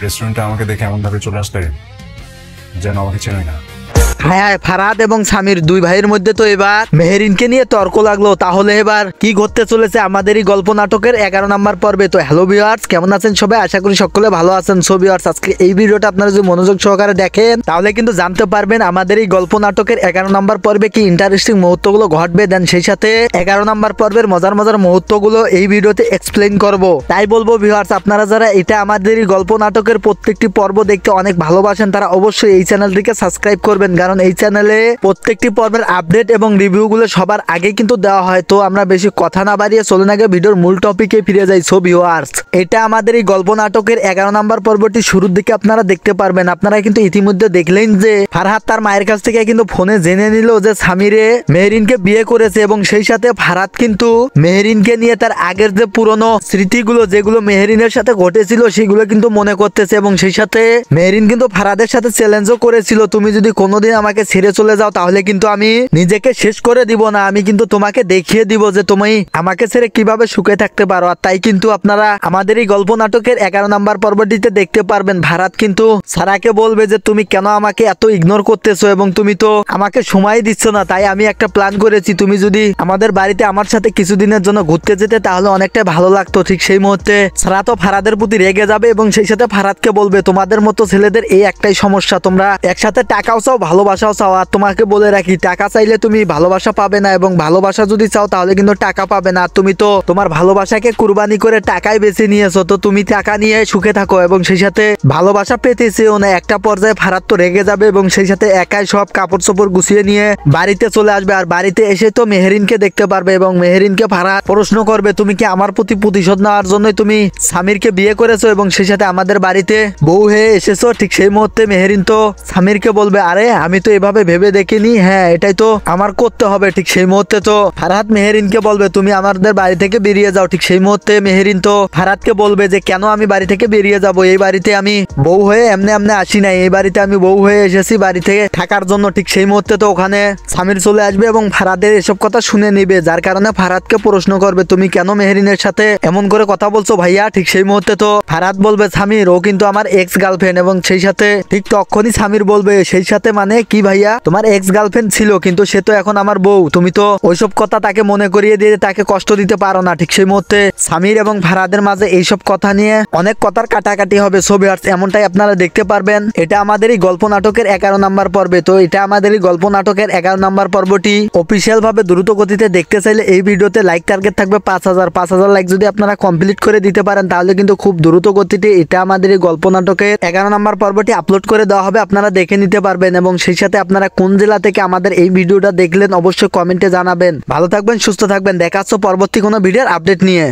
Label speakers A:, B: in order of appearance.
A: রেস্টুরেন্টে আমাকে দেখে এমন ভাবে চলে আসলে যেন আমাকে চেনে না।
B: হ্যাঁ হ্যাঁ, ফারহাদ এবং সামির দুই ভাইয়ের মধ্যে তো এবার মেহেরিনকে নিয়ে তর্ক লাগলো। তাহলে এবার কি ঘটতে চলেছে আমাদেরই গল্প নাটকের 11 নম্বর পর্বে। তো হ্যালো ভিউয়ার্স, কেমন আছেন সবাই? আশা করি সকলে ভালো আছেন। সো ভিউয়ার্স, আজকে এই ভিডিওটা আপনারা যদি মনোযোগ সহকারে দেখেন তাহলে কিন্তু জানতে পারবেন আমাদের এই গল্প নাটকের 11 নম্বর পর্বে কি ইন্টারেস্টিং মুহূর্তগুলো ঘটবে। দেন সেই সাথে 11 নম্বর পর্বের মজার মজার মুহূর্তগুলো এই ভিডিওতে এক্সপ্লেইন করব। তাই বলবো ভিউয়ার্স, আপনারা যারা এটা আমাদের এই গল্প নাটকের প্রত্যেকটি পর্ব দেখতে অনেক ভালোবাসেন তারা অবশ্যই এই চ্যানেলটিকে সাবস্ক্রাইব করবেন, কারণ এই চ্যানেলে প্রত্যেকটি পর্বের আপডেট এবং রিভিউগুলো সবার আগে কিন্তু দেওয়া হয়। তো আমরা বেশি কথা না বাড়িয়ে চলুন আগে ভিডিওর মূল টপিকে ফিরে যাই। সো ভিউয়ার্স, এটা আমাদের এই গল্প নাটকের 11 নম্বর পর্বটি শুরুর দিকে আপনারা দেখতে পারবেন। আপনারা কিন্তু ইতিমধ্যে দেখলেন যে ফারহাদ তার মায়ের কাছ থেকে কিন্তু ফোনে জেনে নিল যে সামিরে মেহেরিনকে বিয়ে করেছে, এবং সেই সাথে ফারহাদ কিন্তু মেহেরিনকে নিয়ে তার আগের যে পুরনো স্মৃতিগুলো যেগুলো মেহেরিনের সাথে ঘটেছিল সেগুলো কিন্তু মনে করতেছে। এবং সেই সাথে মেহেরিন কিন্তু ফারহাদের সাথে চ্যালেঞ্জও করেছিল, তুমি যদি কোনোদিন আমাকে ছেড়ে চলে যাও তাহলে কিন্তু আমি নিজেকে শেষ করে দিব না, আমি কিন্তু তোমাকে দেখিয়ে দিব যে তুমি আমাকে ছেড়ে কিভাবে সুখে থাকতে পারো। আর তাই কিন্তু আপনারা আমাদের এই গল্প নাটকের 11 নম্বর পর্বটিতে দেখতে পারবেন ফারহাদ কিন্তু সারাকে বলবে যে তুমি কেন আমাকে এত ইগনোর করতেছো এবং তুমি তো আমাকে সময় দিচ্ছ না, তাই আমি একটা প্ল্যান করেছি, তুমি যদি আমাদের বাড়িতে আমার সাথে কিছুদিনের জন্য ঘুরতে যেতে তাহলে অনেকটাই ভালো লাগতো। ঠিক সেই মুহূর্তে সারা তো ফারহাদের প্রতি রেগে যাবে এবং সেই সাথে ফারহাদকে বলবে তোমাদের মতো ছেলেদের এই একটাই সমস্যা, তোমরা একসাথে টাকাও চাও ভালোবাসাও চাও, আর তোমাকে বলে রাখি টাকা চাইলে তুমি ভালোবাসা পাবে না, এবং ভালোবাসা যদি চাও তাহলে কিন্তু টাকা পাবে না। তুমি তো তোমার ভালোবাসাকে কুরবানি করে টাকাই বেছে নিয়েছো, তো তুমি টাকা নিয়ে সুখে থাকো এবং সেই সাথে ভালোবাসা পেতেছেও না। একটা পর্যায়ে ফারহাদ তো রেগে যাবে এবং সেই সাথে একাই সব কাপড় চোপড় গুছিয়ে নিয়ে বাড়িতে চলে আসবে। আর বাড়িতে এসে তো মেহেরিনকে দেখতে পারবে এবং মেহেরিনকে ফারহাদ প্রশ্ন করবে তুমি কি আমার প্রতি প্রতিশোধ নেওয়ার জন্যই তুমি সামিরকে বিয়ে করেছো এবং সেই সাথে আমাদের বাড়িতে বউ হয়ে এসেছো। ঠিক সেই মুহূর্তে মেহেরিন তো সামিরকে বলবে আরে আমি তো এভাবে ভেবে দেখিনি, হ্যাঁ এটাই তো আমার করতে হবে। ঠিক সেই মুহূর্তে তো ফারহাদ মেহেরিনকে বলবে তুমি আমাদের বাড়ি থেকে বেরিয়ে যাও। ঠিক সেই মুহূর্তে মেহেরিন তো ফারহাদকে বলবে যে কেন আমি বাড়ি থেকে বেরিয়ে যাব, এই বাড়িতে আমি বউ হয়ে এমনি এমনি আসি নাই, এই বাড়িতে আমি বউ হয়ে এসেছি বাড়ি থেকে থাকার জন্য। ঠিক সেই মুহূর্তে তো ওখানে সামির চলে আসবে এবং ফারহাদের এসব কথা শুনে নিবে, যার কারণে ফারহাদকে প্রশ্ন করবে তুমি কেন মেহেরিনের সাথে এমন করে কথা বলছো ভাইয়া। ঠিক সেই মুহূর্তে তো ফারহাদ বলবে সামির ও কিন্তু আমার এক্স গার্লফ্রেন্ড, এবং সেই সাথে ঠিক তখনই সামির বলবে সেই সাথে মানে কি ভাইয়া, তোমার এক্স গার্লফ্রেন্ড ছিল কিন্তু সে তো এখন আমার বউ, তুমি তো ওইসব কথা তাকে মনে করিয়ে দিয়ে তাকে কষ্ট দিতে পারো না। ঠিক সেই মুহূর্তে সামির এবং ফারহাদের মাঝে এইসব কথা নিয়ে অনেক কথার কাটাকাটি হবে। সো ভিউয়ার্স, এমনটাই আপনারা দেখতে পারবেন। এটা আমাদের এই গল্প নাটকের 11 নম্বর পর্বে। তো এটা আমাদের এই গল্প নাটকের 11 নম্বর পর্বটি অফিসিয়াল ভাবে দ্রুত গতিতে দেখতে চাইলে এই ভিডিওতে লাইক টার্গেট থাকবে 5000 লাইক যদি আপনারা কমপ্লিট করে দিতে পারেন তাহলে কিন্তু খুব দ্রুত গতিতে এটা আমাদের এই গল্প নাটকের 11 নম্বর পর্বটি আপলোড করে দেওয়া হবে, আপনারা দেখে নিতে পারবেন। এবং সেই সাথে আপনারা কোন জেলা থেকে আমাদের এই ভিডিওটা দেখলেন অবশ্যই কমেন্টে জানাবেন। ভালো থাকবেন, সুস্থ থাকবেন, দেখা হচ্ছে পরবর্তী কোনো ভিডিওর আপডেট নিয়ে।